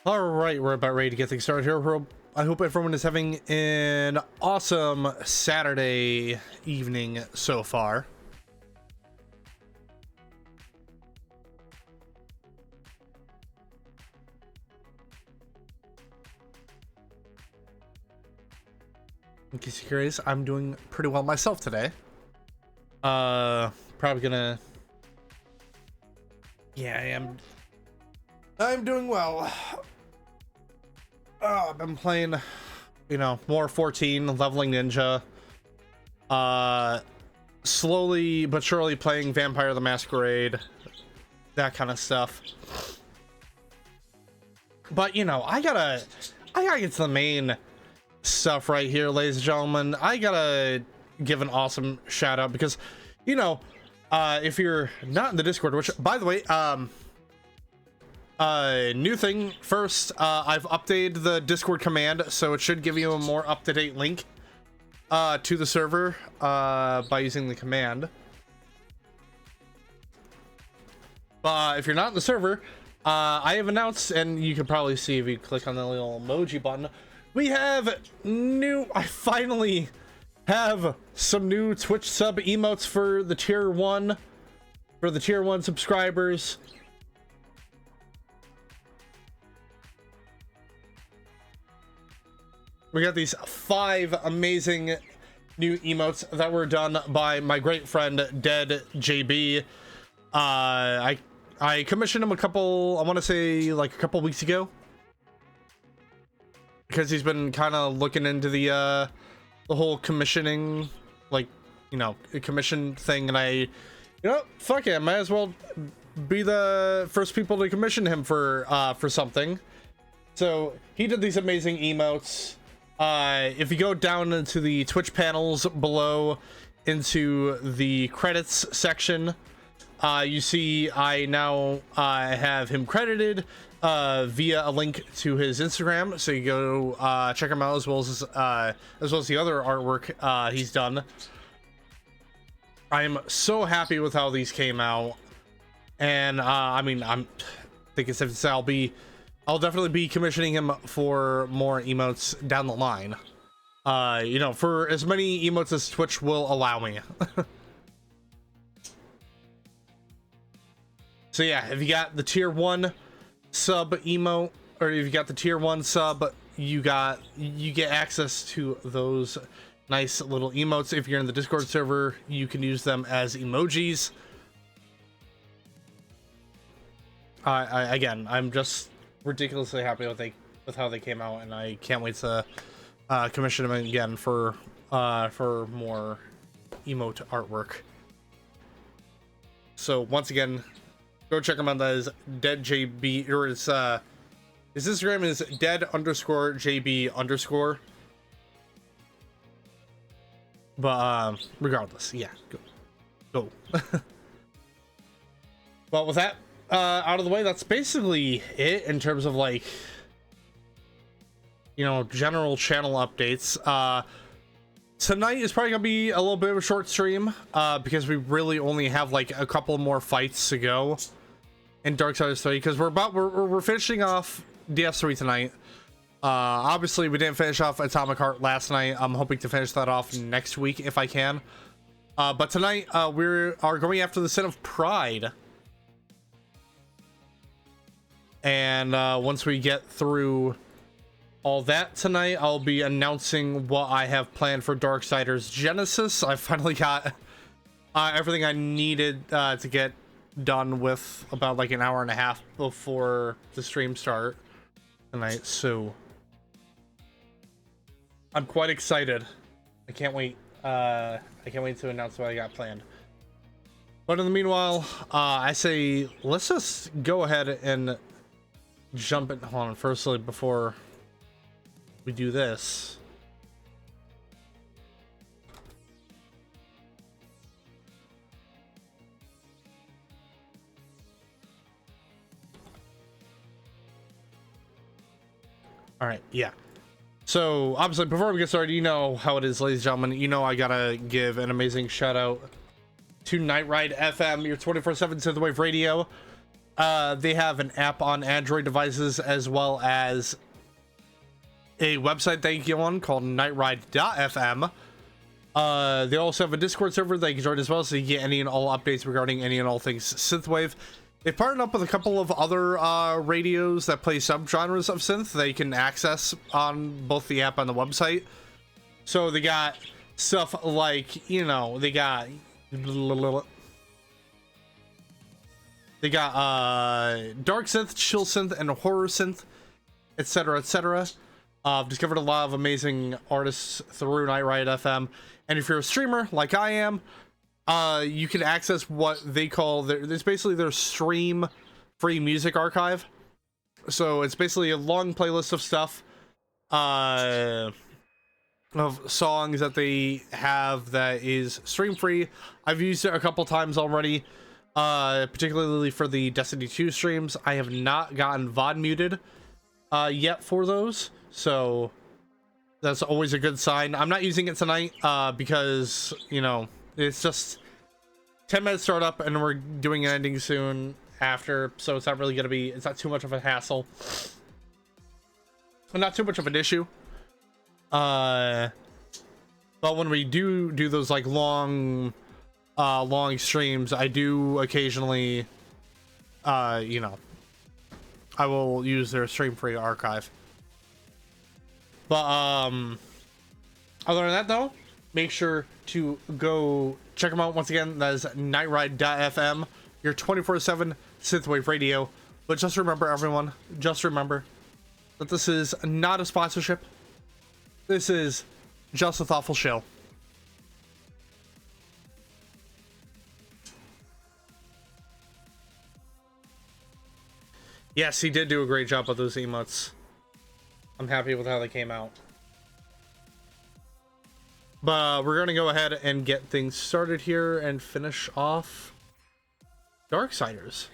All right, we're about ready to get things started here. I hope everyone is having an awesome Saturday evening so far. In case you're curious, I'm doing pretty well myself today. Probably gonna... Yeah, I am. I'm doing well. I've been playing, you know, more 14, leveling ninja. Slowly but surely playing Vampire the Masquerade. That kind of stuff. But, you know, I gotta get to the main stuff right here, ladies and gentlemen. I gotta give an awesome shout out because, you know, if you're not in the Discord, which, by the way, new thing first, I've updated the Discord command, so it should give you a more up-to-date link to the server by using the command. But if you're not in the server, I have announced, and you can probably see if you click on the little emoji button, we have I finally have some new Twitch sub emotes for the tier 1 subscribers. We got these 5 amazing new emotes that were done by my great friend Dead JB. I commissioned him a couple, I want to say like a couple weeks ago, because he's been kind of looking into the whole commissioning, like, you know, commission thing, and you know, fuck it, I might as well be the first people to commission him for something. So he did these amazing emotes. If you go down into the Twitch panels below into the credits section, you see I now have him credited via a link to his Instagram, so you go check him out, as well as the other artwork he's done. I am so happy with how these came out, and I mean, I think it's safe to say I'll definitely be commissioning him for more emotes down the line. You know, for as many emotes as Twitch will allow me. So yeah, if you got the tier 1 sub emote, or if you got the tier 1 sub, you get access to those nice little emotes. If you're in the Discord server, you can use them as emojis. Again, I'm just ridiculously happy with how they came out, and I can't wait to commission them again for more emote artwork. So once again, go check him out. That is deadjb, or his Instagram is dead_jb_. But regardless, yeah, go. Well, with that out of the way, that's basically it in terms of, like, you know, general channel updates. Tonight is probably gonna be a little bit of a short stream because we really only have like a couple more fights to go in Darksiders 3, because we're finishing off DS3 tonight. Obviously we didn't finish off Atomic Heart last night. I'm hoping to finish that off next week if I can. But tonight we are going after the Sin of Pride. And once we get through all that tonight, I'll be announcing what I have planned for Darksiders Genesis. I finally got everything I needed to get done with about like an hour and a half before the stream start tonight, so I'm quite excited. I can't wait to announce what I got planned. But in the meanwhile, I say let's just go ahead and jump in. Hold on, firstly, before we do this, all right, yeah. So obviously, before we get started, you know how it is, ladies and gentlemen. You know I gotta give an amazing shout out to Night Ride FM, your 24/7 synthwave radio. They have an app on Android devices as well as a website they can go on called nightride.fm. They also have a Discord server that you can join as well, so you get any and all updates regarding any and all things synthwave. They partnered up with a couple of other radios that play subgenres of synth that you can access on both the app and the website. So they got stuff like, you know, they got dark synth, chill synth, and horror synth, etc., etc. I've discovered a lot of amazing artists through Nightride FM, and if you're a streamer like I am, you can access what they call it's basically their stream free music archive. So it's basically a long playlist of stuff, of songs that they have that is stream free. I've used it a couple times already, particularly for the Destiny 2 streams. I have not gotten VOD muted yet for those, so that's always a good sign. I'm not using it tonight because, you know, it's just 10-minute startup and we're doing an ending soon after, so it's not really gonna be, it's not too much of a hassle and not too much of an issue. But when we do those like long streams, I do occasionally, you know, I will use their stream free archive. But other than that though, make sure to go check them out. Once again, that is nightride.fm, your 24/7 synthwave radio. But just remember, everyone, just remember that this is not a sponsorship. This is just a thoughtful shill. Yes, he did do a great job with those emotes. I'm happy with how they came out. But we're going to go ahead and get things started here and finish off Darksiders.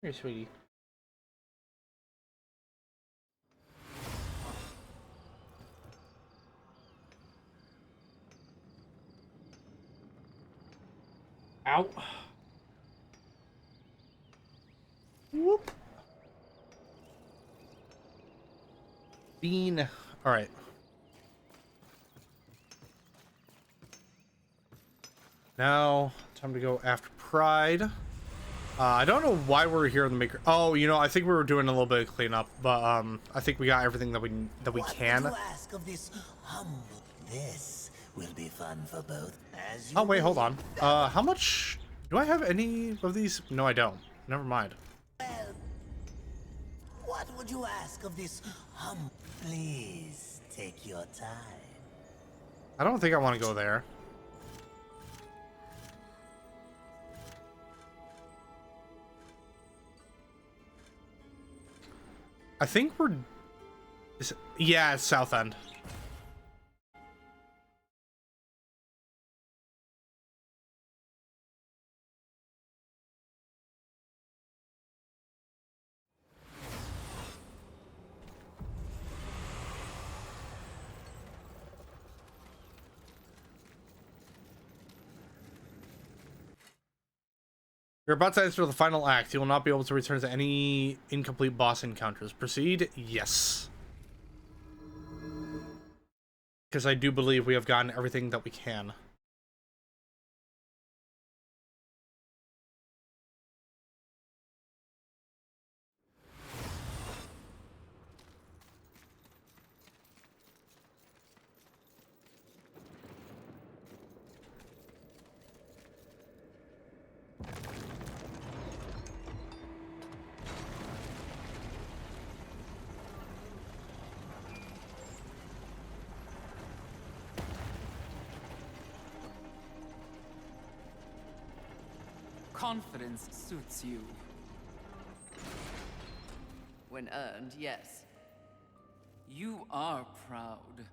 Here, sweetie. Ow. Whoop. Bean. All right. Now, time to go after Pride. I don't know why we're here in the maker. Oh, you know, I think we were doing a little bit of cleanup, but I think we got everything that we can. What would you ask of this humble? This will be fun for both. As you Oh wait, hold on. How much do I have? Any of these? No, I don't. Never mind. well, what would you ask of this humble? Please take your time. I don't think I want to go there. I think we're... yeah, it's South End. You're about to enter the final act. You will not be able to return to any incomplete boss encounters. Proceed? Yes. Because I do believe we have gotten everything that we can. confidence suits you. When earned, yes. You are proud.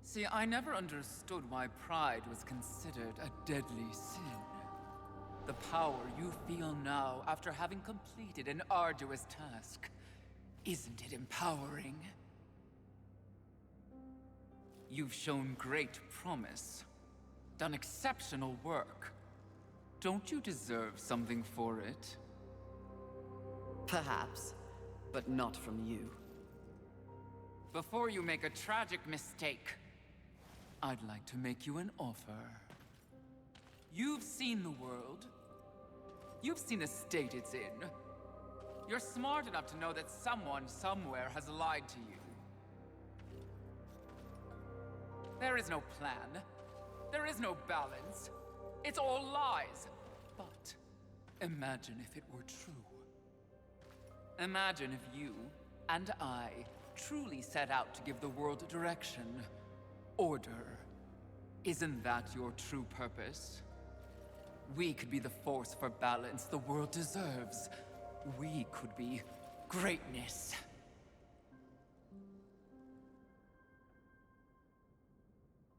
See, I never understood why pride was considered a deadly sin. The power you feel now after having completed an arduous task, isn't it empowering? You've shown great promise, done exceptional work. Don't you deserve something for it? Perhaps, but not from you. Before you make a tragic mistake, I'd like to make you an offer. You've seen the world. You've seen the state it's in. You're smart enough to know that someone somewhere has lied to you. There is no plan. There is no balance. It's all lies. But imagine if it were true. Imagine if you and I truly set out to give the world direction, order. Isn't that your true purpose? We could be the force for balance the world deserves. We could be greatness.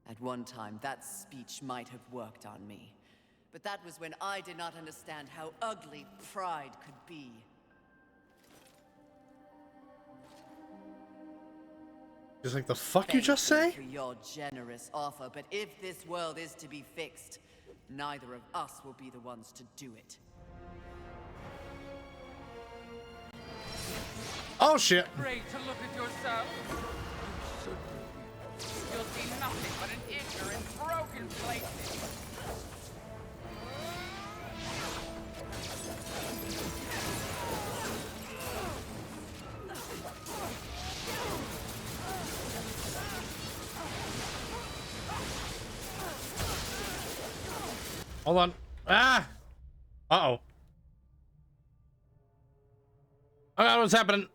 At one time, that speech might have worked on me. But that was when I did not understand how ugly pride could be. Just like, the fuck you Thank just say? for your generous offer, but if this world is to be fixed, neither of us will be the ones to do it. Oh shit. Great to look at yourself. You should be. You'll see nothing but an ignorant, broken places. Hold on. Ah! Uh-oh. Oh god, what's happening?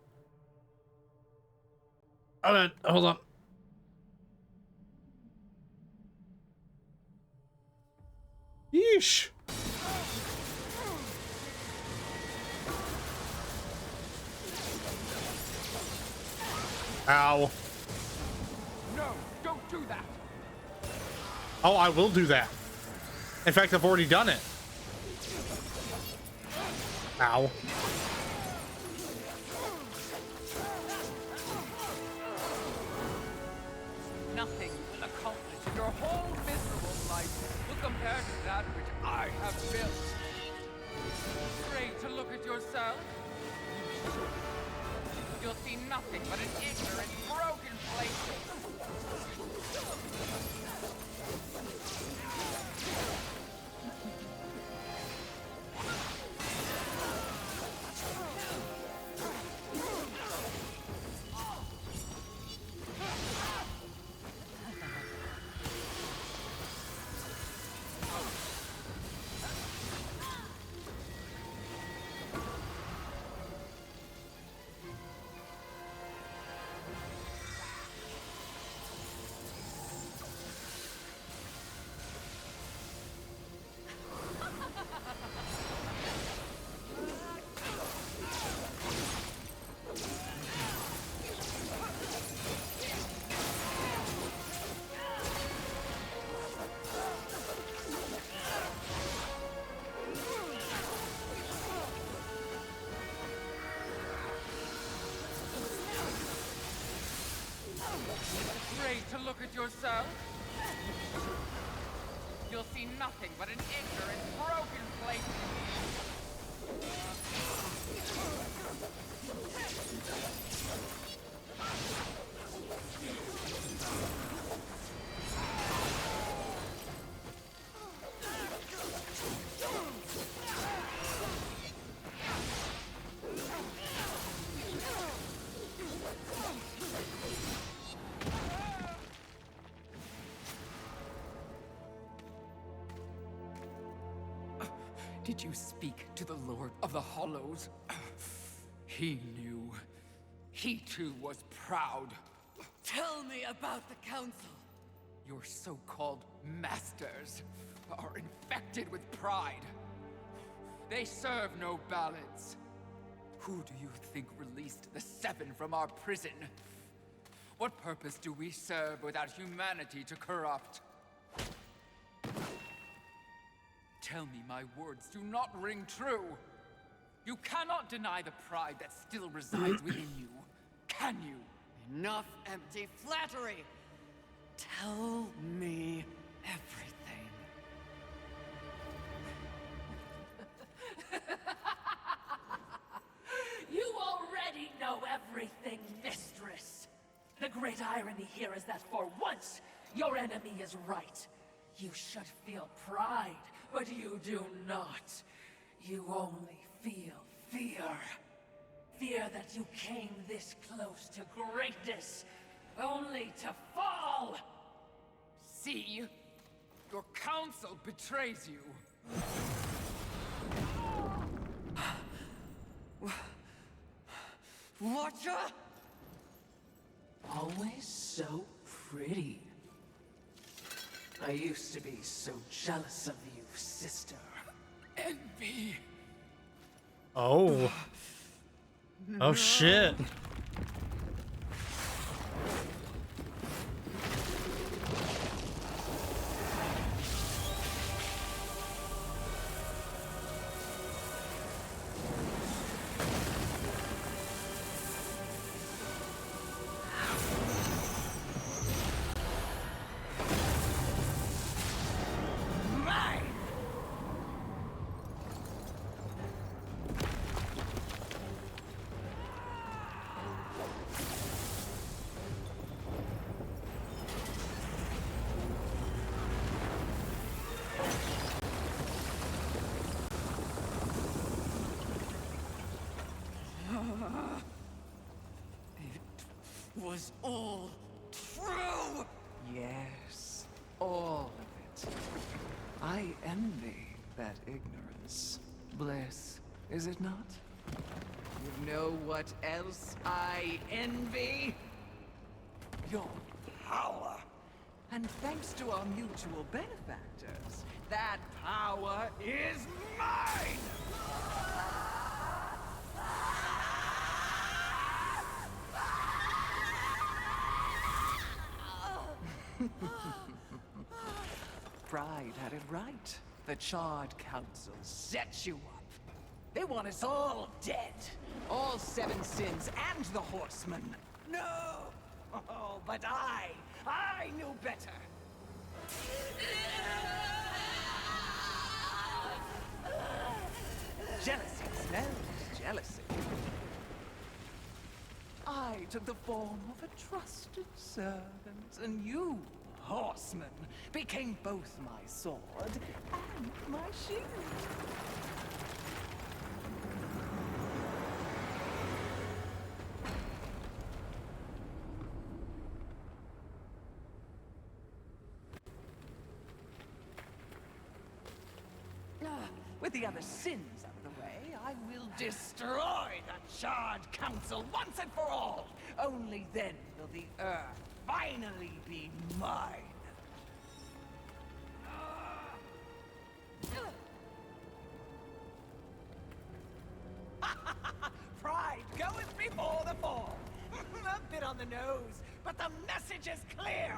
Oh god, hold on. Yeesh. Ow. No, don't do that. Oh, I will do that. In fact, I've already done it. Ow. Nothing will accomplish your whole miserable life will compare to that which I have built. Afraid to look at yourself? You'll see nothing but an ignorant, broken place. Afraid to look at yourself? You'll see nothing but an ignorant, broken place. Did you speak to the Lord of the Hollows? He knew. He too was proud. Tell me about the Council. Your so-called masters are infected with pride. They serve no ballads. Who do you think released the Seven from our prison? What purpose do we serve without humanity to corrupt? Tell me my words do not ring true. You cannot deny the pride that still resides within you, can you? Enough empty flattery! Tell me everything. You already know everything, mistress. The great irony here is that for once, your enemy is right. You should feel pride, but you do not. You only feel fear. Fear that you came this close to greatness, only to fall! See? Your council betrays you. Watcher? Always so pretty. I used to be so jealous of you, sister. Envy. Oh. Oh shit. Was all true! Yes, all of it. I envy that ignorance. Bliss, is it not? You know what else I envy? Your power. And thanks to our mutual benefactors, that power is mine! Pride had it right. The Charred Council set you up. They want us all dead. All seven sins and the horsemen. No! Oh, but I knew better. Jealousy smells jealousy. I took the form of a trusted servant, and you, horseman, became both my sword and my shield. With the other sins out of the way, I will destroy the Charred Council once and for all! Only then will the Earth finally be mine! Pride goeth before the fall! A bit on the nose, but the message is clear!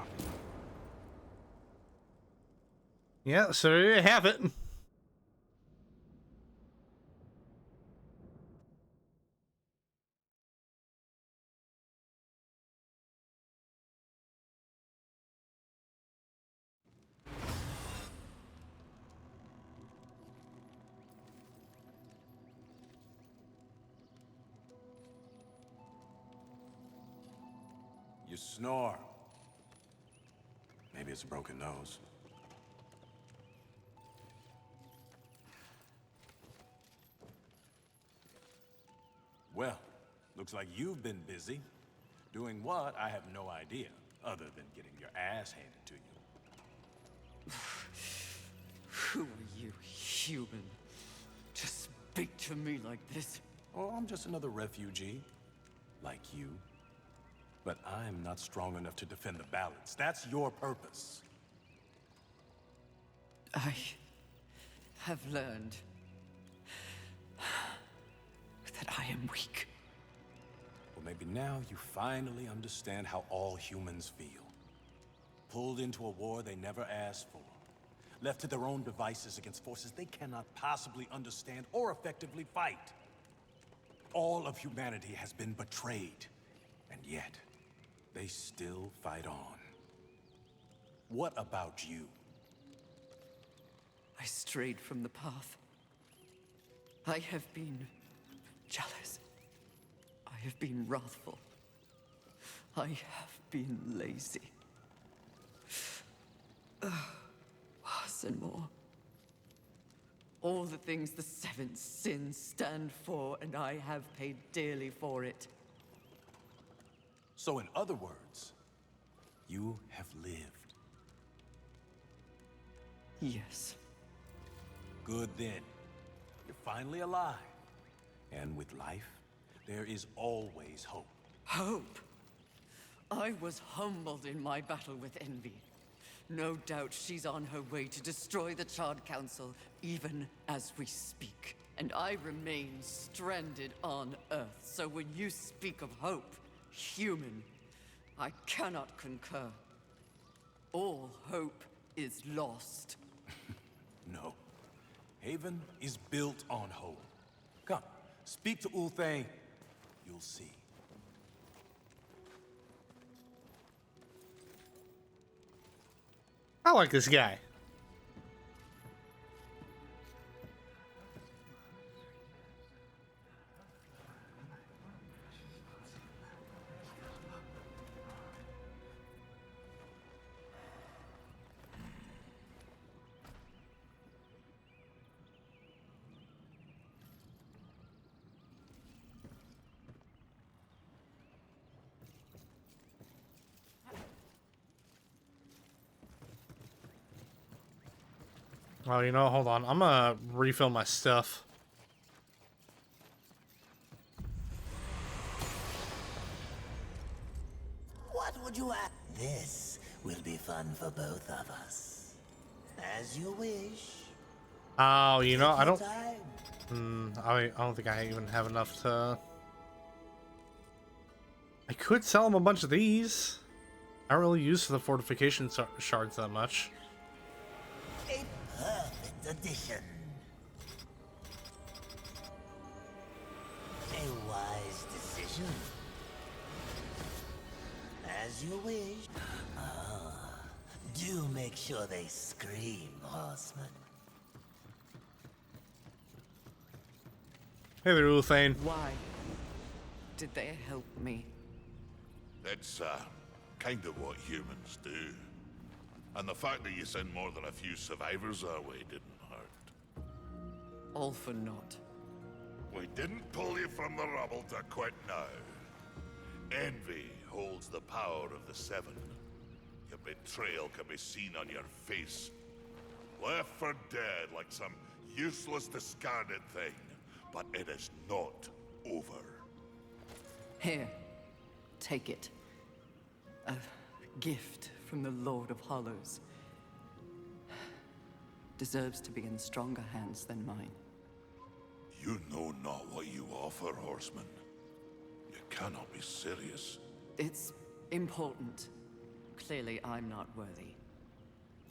Yeah, so there you have it. You snore. Maybe it's a broken nose. Well, looks like you've been busy. Doing what, I have no idea, other than getting your ass handed to you. Who are you, human? To speak to me like this? Oh, I'm just another refugee, like you. But I'm not strong enough to defend the balance. That's your purpose. I have learned I am weak. Well, maybe now you finally understand how all humans feel. Pulled into a war they never asked for. Left to their own devices against forces they cannot possibly understand or effectively fight. All of humanity has been betrayed, and yet they still fight on. What about you? I strayed from the path. I have been jealous. I have been wrathful. I have been lazy. Worse and more. All the things the seven sins stand for, and I have paid dearly for it. So in other words, you have lived. Yes. Good then. You're finally alive. And with life, there is always hope. Hope. I was humbled in my battle with envy. No doubt she's on her way to destroy the Charred Council, even as we speak. And I remain stranded on Earth, so when you speak of hope, human, I cannot concur. All hope is lost. No. Haven is built on hope. Come, speak to Ulthane. You'll see. I like this guy. Oh, you know, hold on. I'm gonna refill my stuff. What would you ask? This will be fun for both of us. As you wish. Oh, you know, I don't. Time. I don't think I even have enough to. I could sell him a bunch of these. I don't really use the fortification shards that much. A perfect addition. A wise decision. As you wish. Do make sure they scream, horseman. Hey there, Ulthane. Why did they help me? It's, kind of what humans do. And the fact that you sent more than a few survivors our way didn't hurt. All for naught. We didn't pull you from the rubble to quit now. Envy holds the power of the Seven. Your betrayal can be seen on your face. Left for dead like some useless, discarded thing. But it is not over. Here, take it. A gift from the Lord of Hollows. Deserves to be in stronger hands than mine. You know not what you offer, horseman. You cannot be serious. It's important. Clearly, I'm not worthy.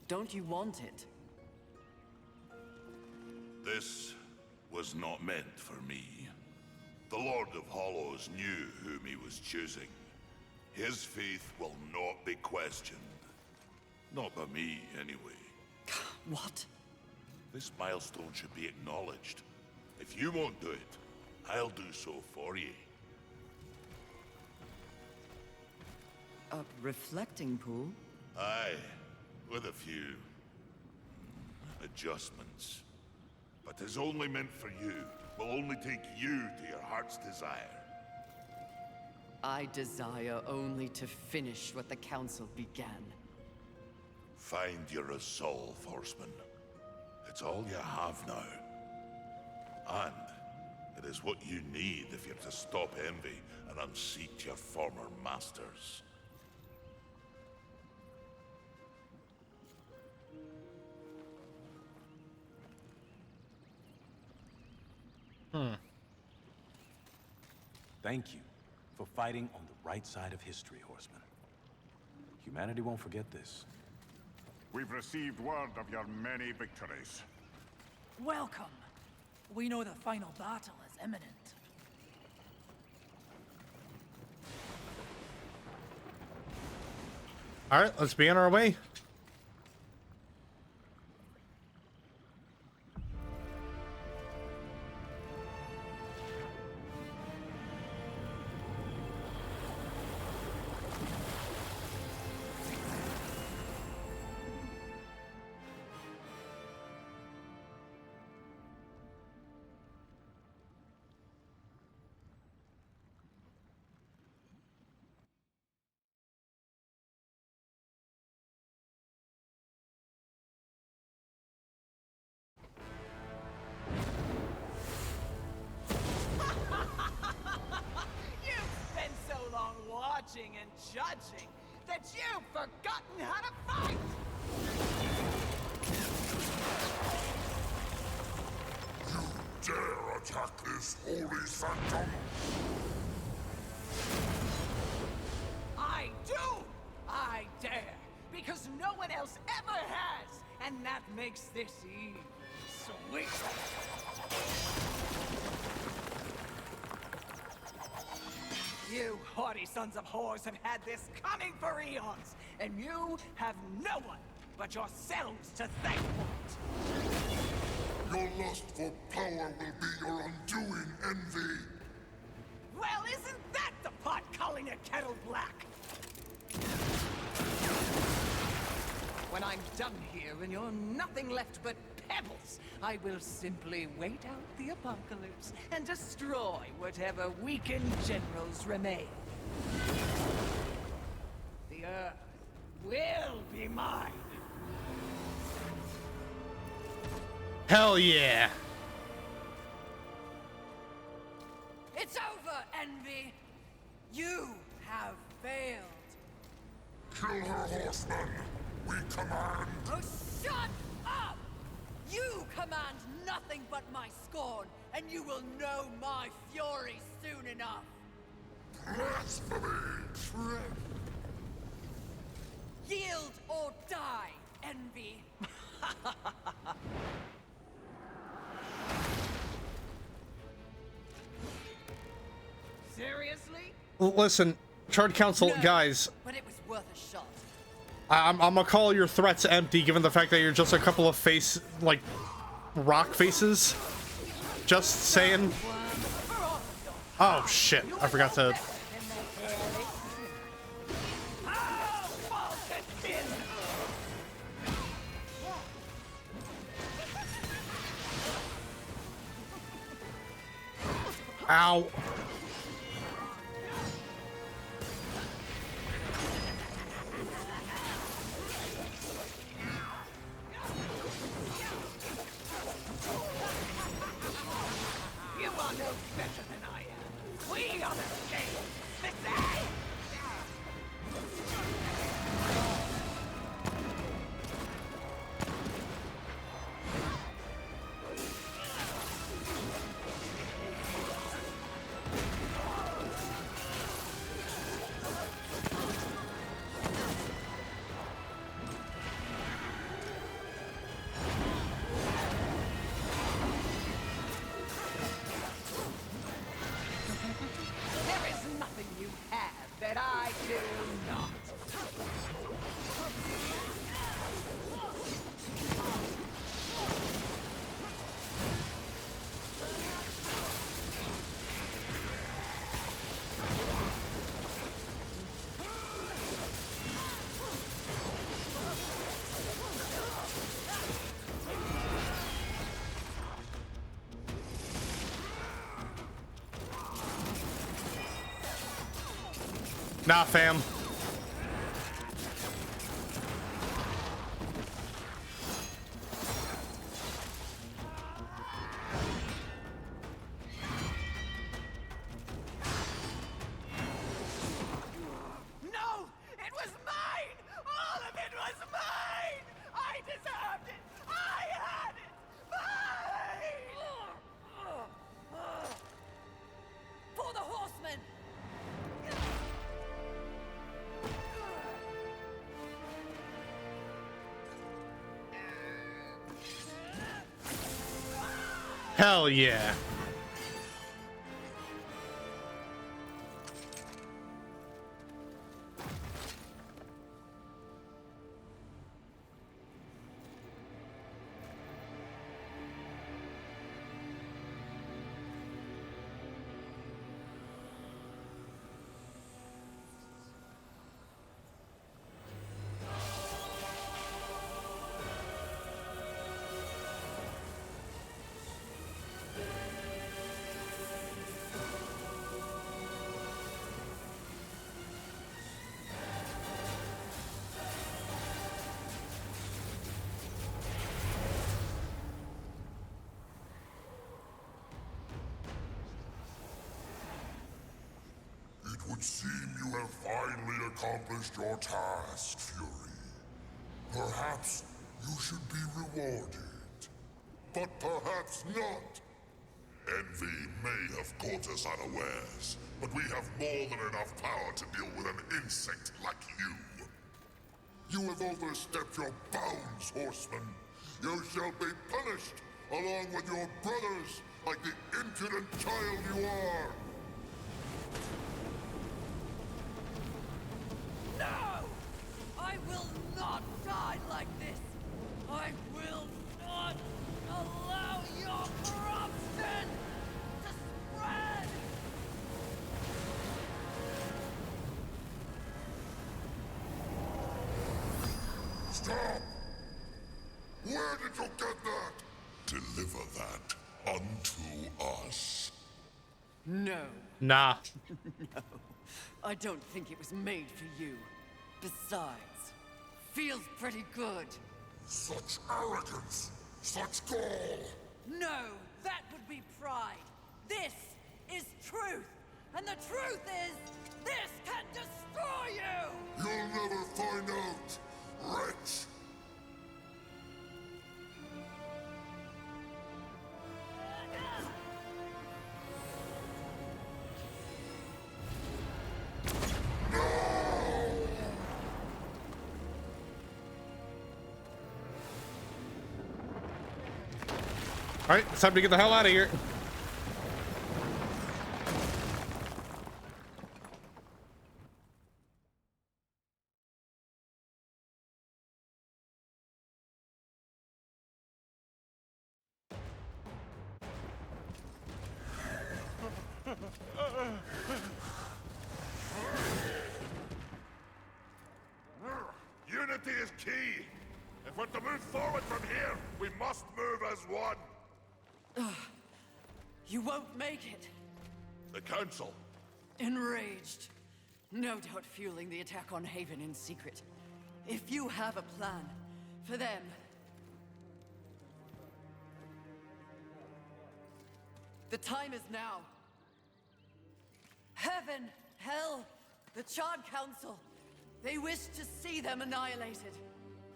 Don't you want it? This was not meant for me. The Lord of Hollows knew whom he was choosing. His faith will not be questioned. Not by me, anyway. What? This milestone should be acknowledged. If you won't do it, I'll do so for you. A reflecting pool? Aye, with a few adjustments. But is only meant for you. Will only take you to your heart's desire. I desire only to finish what the Council began. Find your resolve, horseman. It's all you have now. And it is what you need if you're to stop envy and unseat your former masters. Thank you for fighting on the right side of history, Horseman. Humanity won't forget this. We've received word of your many victories. Welcome. We know the final battle is imminent. All right, let's be on our way. And judging that you've forgotten how to fight! You dare attack this holy sanctum? I do! I dare! Because no one else ever has! And that makes this even sweet! You haughty sons of whores have had this coming for eons, and you have no one but yourselves to thank for it. Your lust for power will be your undoing, Envy. Well, isn't that the pot calling a kettle black? When I'm done here and you're nothing left but pebbles, I will simply wait out the apocalypse and destroy whatever weakened generals remain. The Earth will be mine. Hell yeah. It's over, Envy! You have failed! Kill her, Horseman. We command. Oh, shut up! You command nothing but my scorn, and you will know my fury soon enough! Blasphemy! Yield or die, Envy! Seriously? Listen, Charred Council, No, guys, but it was worth a shot. I'm gonna call your threats empty given the fact that you're just a couple of rock faces. Just saying. Oh shit, I forgot to... Ow. You are no better than I am. We are the same. There is nothing you have that I do not. Nah, fam. No! It was mine! All of it was mine! I deserved it! I had it! Mine! For the horsemen! Hell yeah. It would seem you have finally accomplished your task, Fury. Perhaps you should be rewarded. But perhaps not. Envy may have caught us unawares, but we have more than enough power to deal with an insect like you. You have overstepped your bounds, horseman. You shall be punished, along with your brothers, like the impudent child you are. No! I will not die like this! I will not allow your corruption to spread! Stop! Where did you get that? Deliver that unto us. No. Nah. No. I don't think it was made for you. Besides, feels pretty good. Such arrogance! Such gall! No, that would be pride. This is truth. And the truth is, this can destroy you! You'll never find out, wretch! All right, it's time to get the hell out of here. Unity is key. If we're to move forward from here, we must move as one. You won't make it. The Council. Enraged. No doubt fueling the attack on Haven in secret. If you have a plan for them... The time is now. Heaven, hell, the Charred Council. They wish to see them annihilated.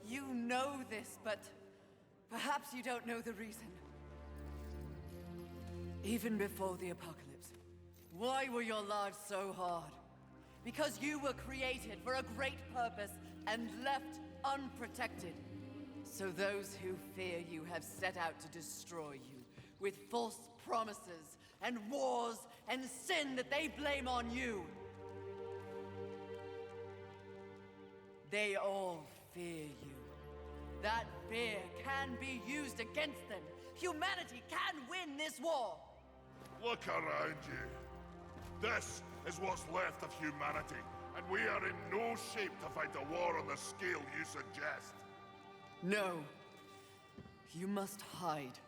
You know this, but perhaps you don't know the reason. Even before the apocalypse, why were your lives so hard? Because you were created for a great purpose and left unprotected. So those who fear you have set out to destroy you with false promises and wars and sin that they blame on you. They all fear you. That fear can be used against them. Humanity can win this war. Look around you. This is what's left of humanity, and we are in no shape to fight a war on the scale you suggest. No. You must hide.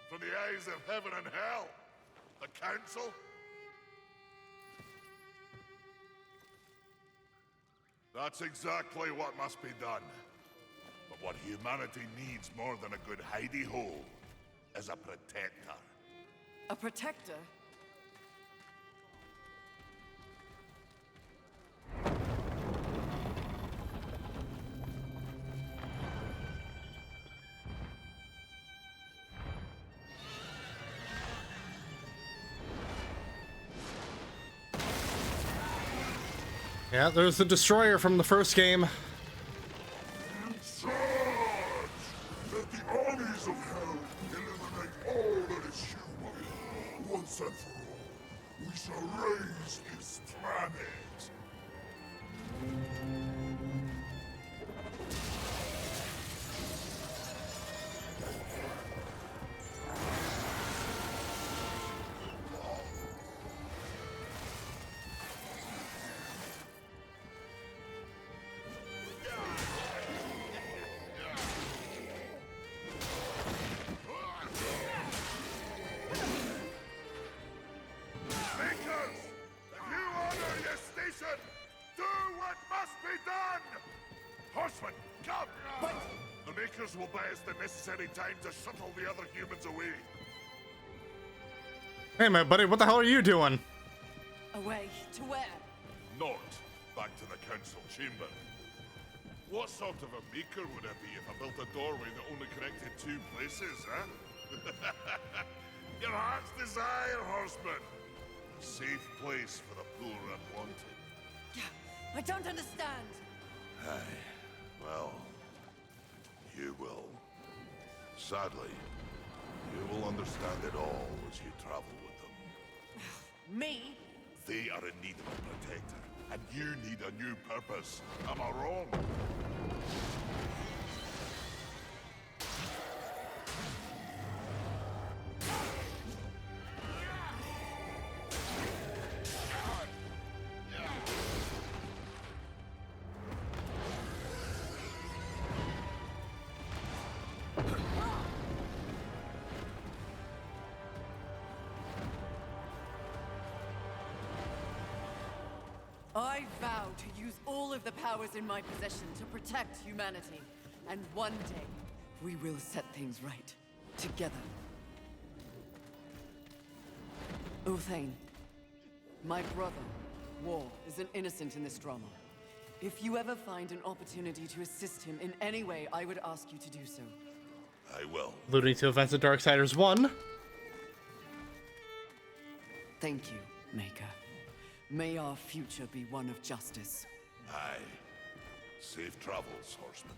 From the eyes of heaven and hell. The Council? That's exactly what must be done. But what humanity needs more than a good hidey-hole is a protector. A protector? Yeah, there's the destroyer from the first game. Charge! Let the armies of hell eliminate all that is human. once and for all, we shall raise this planet. Will buy us the necessary time to shuttle the other humans away. Hey, my buddy, what the hell are you doing? Away to where? Not back to the council chamber. What sort of a maker would I be if I built a doorway that only connected two places, huh? Your heart's desire, horseman. A safe place for the poor and wanted. I don't understand. Aye, well, you will. Sadly, you will understand it all as you travel with them. Me? They are in need of a protector, and you need a new purpose. Am I wrong? I vow to use all of the powers in my possession to protect humanity. And one day, we will set things right. Together. Uthane, my brother, War, is an innocent in this drama. If you ever find an opportunity to assist him in any way, I would ask you to do so. I will. Alluding to events of Darksiders 1. Thank you, Maker. May our future be one of justice. Aye. Safe travels, horseman.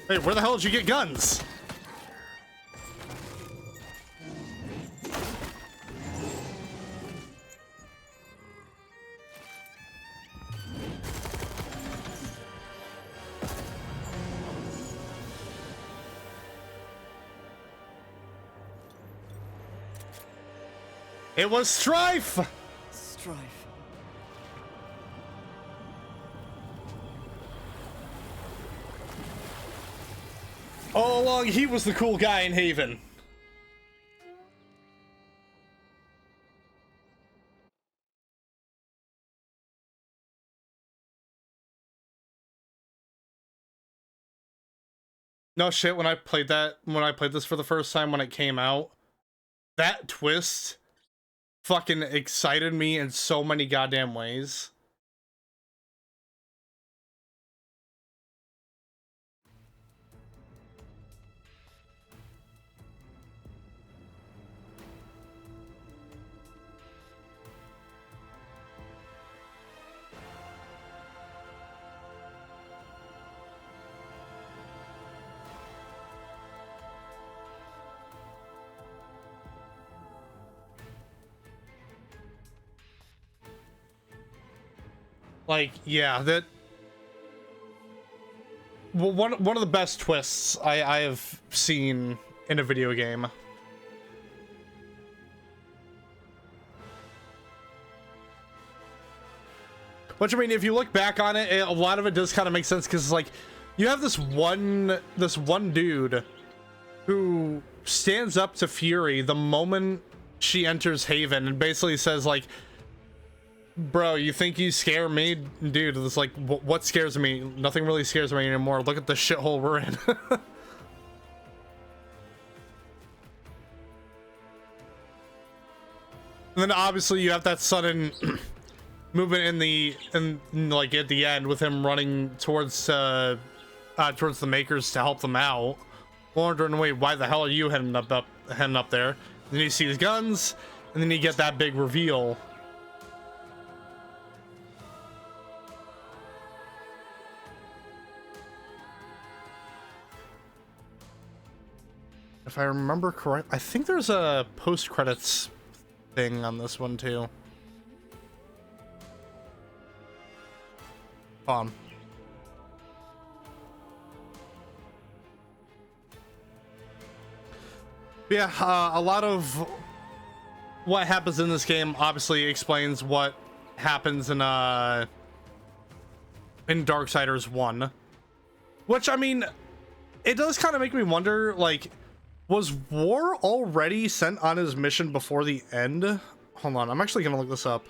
Hey, where the hell did you get guns? It was Strife! Strife. All along, he was the cool guy in Haven. No shit, when I played this for the first time when it came out, that twist fucking excited me in so many goddamn ways. Like, yeah, that... Well, one of the best twists I have seen in a video game. Which, I mean, if you look back on it, a lot of it does kind of make sense, because, like, you have this one dude who stands up to Fury the moment she enters Haven and basically says, like, bro, you think you scare me? Dude, it's like, what scares me? Nothing really scares me anymore. Look at the shithole we're in. And then obviously you have that sudden movement like at the end with him running towards the makers to help them out. Wondering, wait, why the hell are you heading up there? And then you see his guns, and then you get that big reveal. if I remember correct, I think there's a post-credits thing on this one too. Hold on. Yeah, a lot of what happens in this game obviously explains what happens in Darksiders 1. Which, I mean, it does kind of make me wonder, like, was War already sent on his mission before the end? Hold on, I'm actually gonna look this up.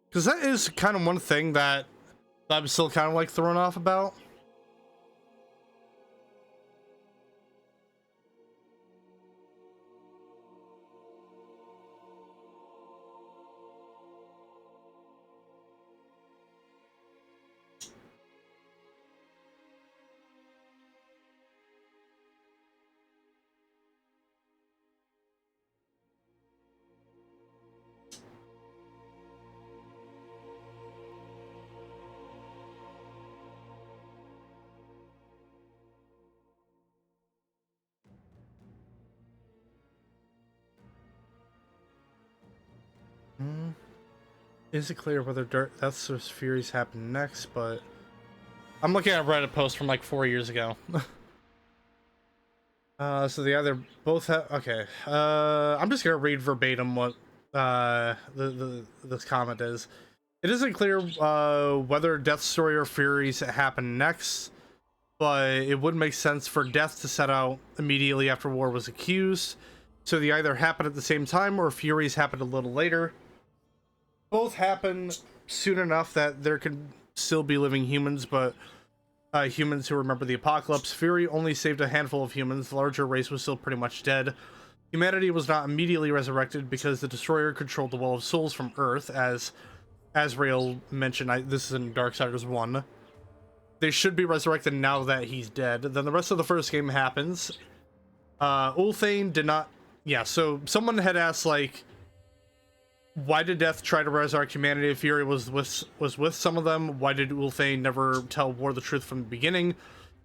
Because that is kind of one thing that I'm still kind of like thrown off about. Is it clear whether Death's Furies happen next? But I'm looking at a Reddit post from like 4 years ago. So they either both have. Okay. I'm just gonna read verbatim what this comment is. It isn't clear whether Death's story or Furies happen next, but it would make sense for Death to set out immediately after War was accused. So they either happen at the same time or Furies happen a little later. Both happen soon enough that there could still be living humans, but humans who remember the apocalypse. Fury only saved a handful of humans. The larger race was still pretty much dead. Humanity was not immediately resurrected because the Destroyer controlled the Well of Souls from Earth, as Azrael mentioned. This is in Darksiders 1. They should be resurrected now that he's dead. Then the rest of the first game happens. Ulthane did not... Yeah, so someone had asked, like, why did Death try to resurrect humanity if Fury was with some of them? Why did Ulthane never tell War the truth from the beginning?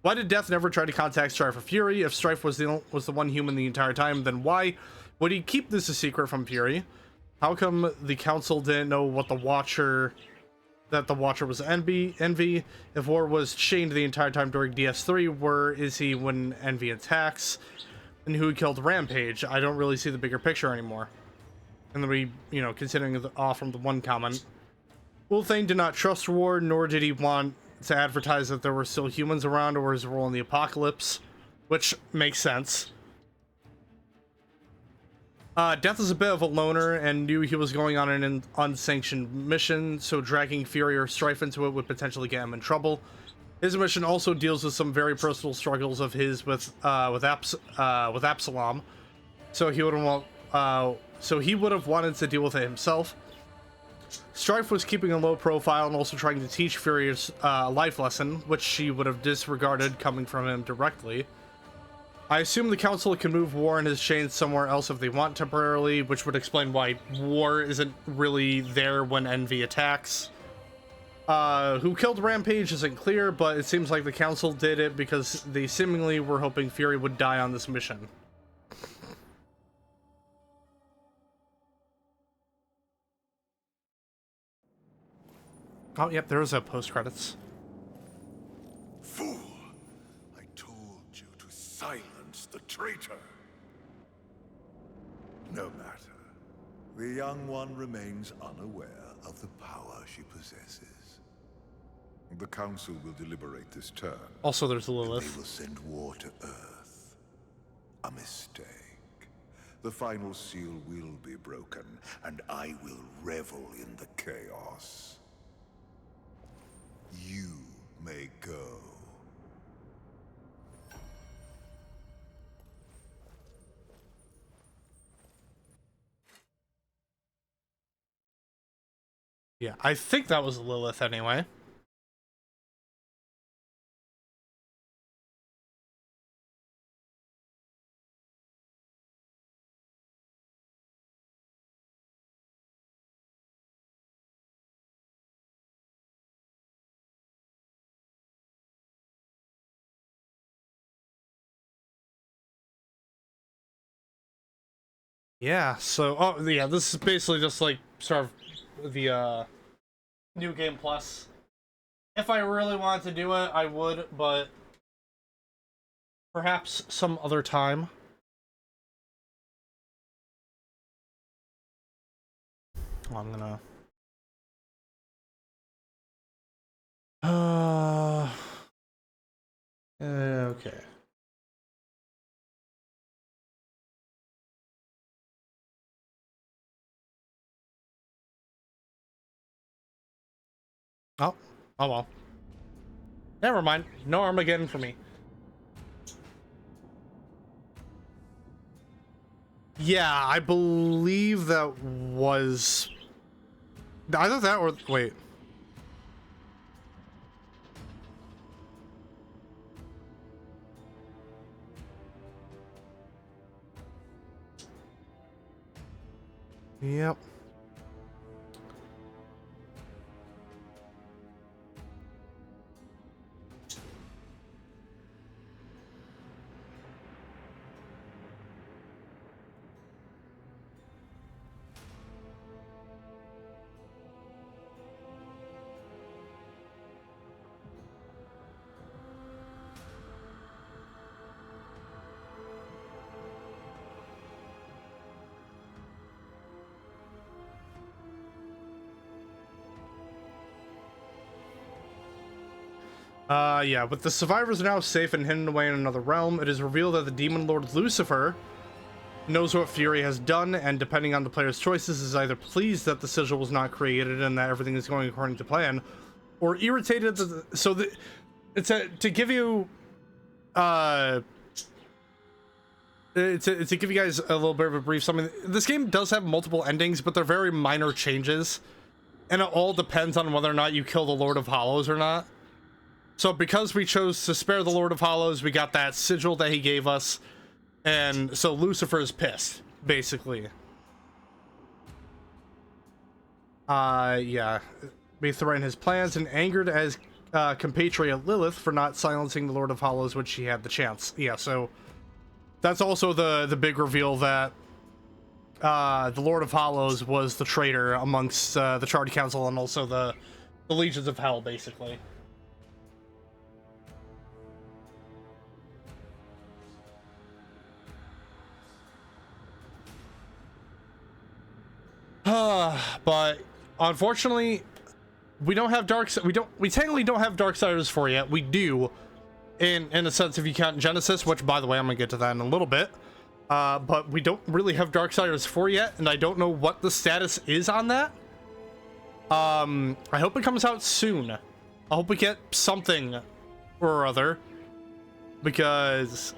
Why did Death never try to contact Strife or Fury? If Strife was the one human the entire time, then why would he keep this a secret from Fury? How come the Council didn't know what the Watcher was Envy? If War was chained the entire time during DS3, where is he when Envy attacks? And who killed Rampage? I don't really see the bigger picture anymore. And then we, considering off from the one comment, Ulthane did not trust War, nor did he want to advertise that there were still humans around or his role in the apocalypse, which makes sense. Death is a bit of a loner and knew he was going on an unsanctioned mission, so dragging Fury or Strife into it would potentially get him in trouble. His mission also deals with some very personal struggles of his with Absalom, so he would have wanted to deal with it himself. Strife was keeping a low profile and also trying to teach Fury a life lesson, which she would have disregarded coming from him directly. I assume the Council can move War and his chains somewhere else if they want temporarily, which would explain why War isn't really there when Envy attacks. Who killed Rampage isn't clear, but it seems like the Council did it because they seemingly were hoping Fury would die on this mission. Oh, yep, there is a post-credits. Fool! I told you to silence the traitor. No matter. The young one remains unaware of the power she possesses. The Council will deliberate this turn. Also, there's Lilith. They will send War to Earth. A mistake. The final seal will be broken, and I will revel in the chaos. You may go. Yeah, I think that was Lilith anyway. Yeah, so, oh, yeah, this is basically just, like, sort of the, New Game Plus. If I really wanted to do it, I would, but perhaps some other time. Oh, I'm gonna... Okay. Oh, oh well. Never mind. No Armageddon for me. Yeah, I believe that was either that or wait. Yep. Yeah, with the survivors now safe and hidden away in another realm, it is revealed that the demon lord Lucifer knows what Fury has done, and depending on the player's choices, is either pleased that the sigil was not created and that everything is going according to plan, or irritated that it's to give you to give you guys a little bit of a brief summary. This game does have multiple endings, but they're very minor changes, and it all depends on whether or not you kill the Lord of Hollows or not. So because we chose to spare the Lord of Hollows, we got that sigil that he gave us, and so Lucifer is pissed, basically. Yeah. We threatened his plans and angered as compatriot Lilith for not silencing the Lord of Hollows when she had the chance. Yeah, so that's also the big reveal that the Lord of Hollows was the traitor amongst the Charred Council and also the Legions of Hell, basically. But unfortunately, we don't have we technically don't have Darksiders 4 yet. We do, in a sense, if you count Genesis, which, by the way, I'm gonna get to that in a little bit. But we don't really have Darksiders 4 yet, and I don't know what the status is on that. I hope it comes out soon. I hope we get something or other, because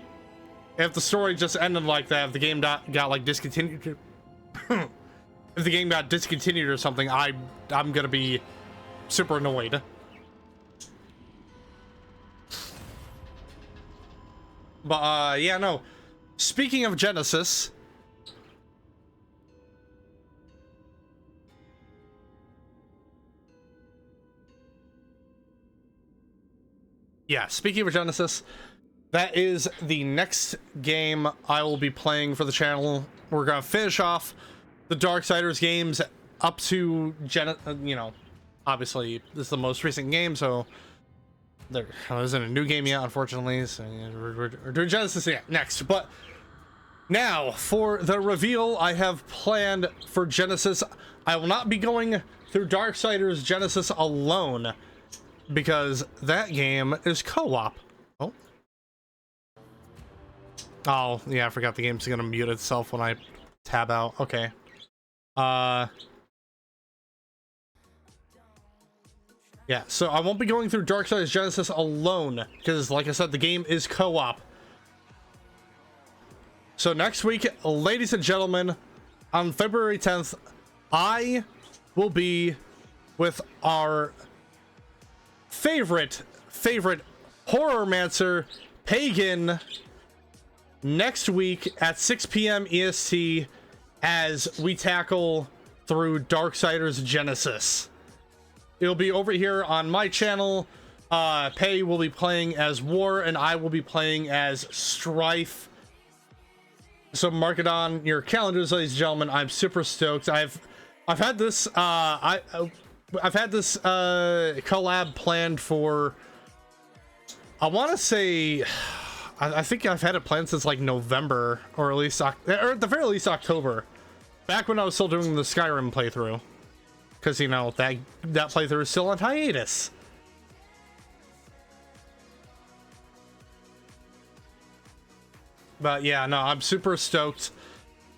if the story just ended like that, if the game got like discontinued, if the game got discontinued or something, I'm gonna be super annoyed. But yeah, no. Speaking of Genesis, that is the next game I will be playing for the channel. We're gonna finish off the Darksiders games up to you know, obviously this is the most recent game, so there isn't a new game yet, unfortunately. So we're doing Genesis next. But now for the reveal I have planned for Genesis, I will not be going through Darksiders Genesis alone, because that game is co-op. Oh yeah, I forgot the game's gonna mute itself when I tab out. Okay. Yeah, so I won't be going through Darksiders Genesis alone, because like I said, the game is co-op. So next week, ladies and gentlemen, on February 10th, I will be with our favorite horrormancer, Pagan, next week at 6 p.m. EST, as we tackle through Darksiders Genesis. It'll be over here on my channel. Pei will be playing as War, and I will be playing as Strife. So mark it on your calendars, ladies and gentlemen. I'm super stoked. I've had this I've had this collab planned for, I want to say, I think I've had it planned since like November, or at least or at the very least October, back when I was still doing the Skyrim playthrough, because you know that playthrough is still on hiatus. But yeah, no, I'm super stoked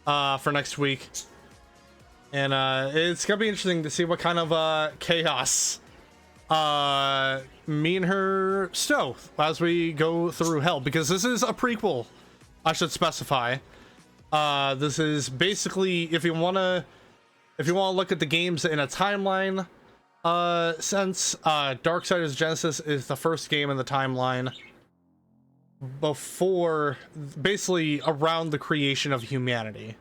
for next week. And it's gonna be interesting to see what kind of chaos me and her stow as we go through hell, because this is a prequel, I should specify. This is basically, if you wanna look at the games in a timeline sense, Darksiders Genesis is the first game in the timeline before, basically around the creation of humanity.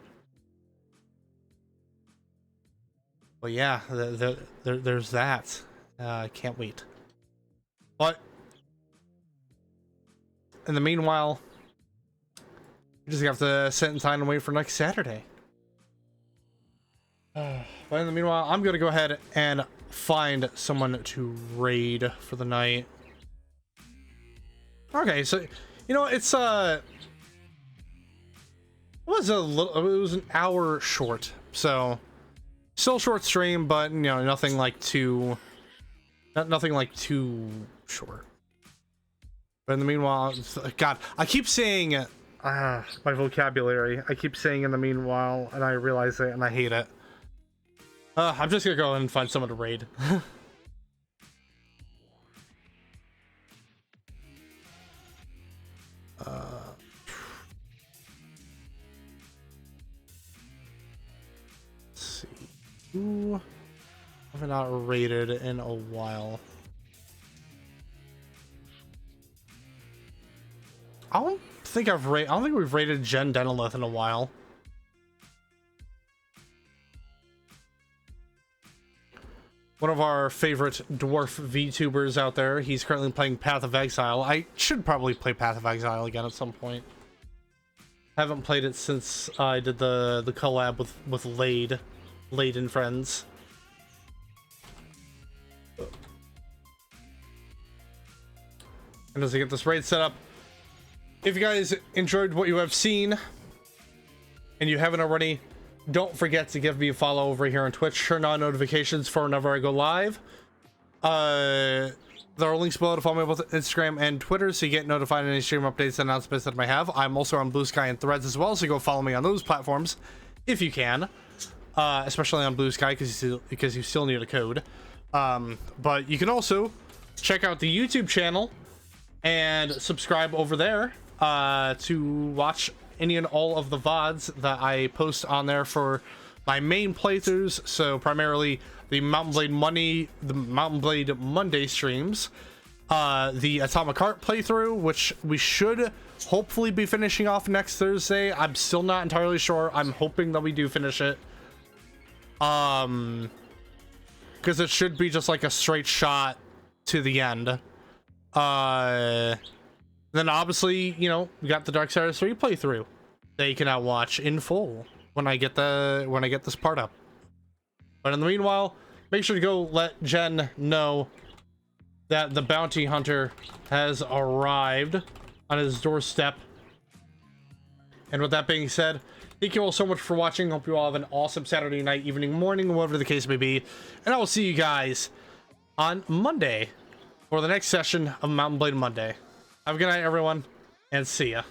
Well, yeah, there's that. Can't wait. But in the meanwhile, we just have to sit in time and wait for next Saturday. But in the meanwhile, I'm gonna go ahead and find someone to raid for the night. Okay, so you know it's it was an hour short, so still short stream, but you know nothing like too short. But in the meanwhile, God, I keep saying my vocabulary. I keep saying in the meanwhile, and I realize it, and I hate it. I'm just gonna go and find someone to raid. Let's see. Ooh, I've not raided in a while. I don't think we've raided Jen Denelith in a while. One of our favorite dwarf VTubers out there. He's currently playing Path of Exile. I should probably play Path of Exile again at some point. Haven't played it since I did the collab with Lade and friends. And as I get this raid set up, if you guys enjoyed what you have seen and you haven't already, don't forget to give me a follow over here on Twitch. Turn on notifications for whenever I go live. There are links below to follow me on both Instagram and Twitter, so you get notified of any stream updates and announcements that I might have. I'm also on Blue Sky and Threads as well, so go follow me on those platforms if you can. Especially on Blue Sky, because you still need a code. But you can also check out the YouTube channel and subscribe over there to watch any and all of the VODs that I post on there for my main playthroughs. So primarily the Mountain Blade Monday streams, the Atomic Heart playthrough, which we should hopefully be finishing off next Thursday. I'm still not entirely sure. I'm hoping that we do finish it. Because it should be just like a straight shot to the end. Then obviously, you know, we got the Darksiders 3 playthrough that you can now watch in full when I get this part up. But in the meanwhile, make sure to go let Jen know that the bounty hunter has arrived on his doorstep. And with that being said, thank you all so much for watching. Hope you all have an awesome Saturday night, evening, morning, whatever the case may be. And I will see you guys on Monday for the next session of Mountain Blade Monday. Have a good night, everyone, and see ya.